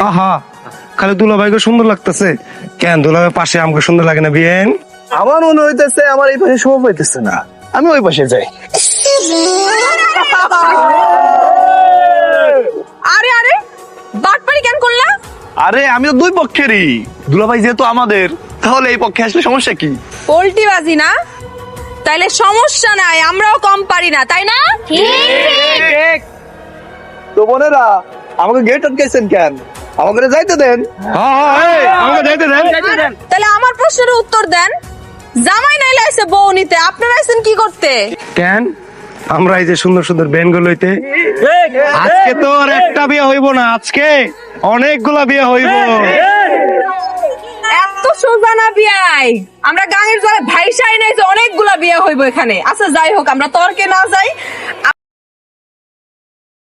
আহা খালি দুলাভাইকে সুন্দর লাগতেছে, কেন দুলাভাই পাশে আমাকে সুন্দর লাগে না বিয়েন? আমার মনে হইতেছে আমার এই পাশে শোভা পাইতেছে না, আমি ওই পাশে যাই। আরে আরে বাটপারি কেন করলা? আরে আমি তো দুই পক্ষেরই, দুলাভাই যেহেতু আমাদের, তাহলে এই পক্ষে আসলে সমস্যা কি? পোল্টিবাজি না? তাইলে সমস্যা নাই, আমরাও কম পারি না, তাই না? তো বোনেরা আমাকে গেট আটকাইছেন কেন? আমাকে যাইতে দেন। আমাকে যাইতে দেন। তাহলে আমার প্রশ্নের উত্তর দেন। জামাই নাইলে আইছে বউ নিতে, আপনারা আইছেন কি করতে? কেন আমরা এই যে সুন্দর সুন্দর বেন গুলো হইতে, আজকে তো আর একটা বিয়ে হইব না, আজকে অনেকগুলা বিয়ে হইব। এত সোজা না বিয়াই, আমরা গাঙের জলে ভাইসাই নাই যে অনেকগুলা বিয়ে হইব এখানে। আচ্ছা যাই হোক, আমরা তর্কে না যাই।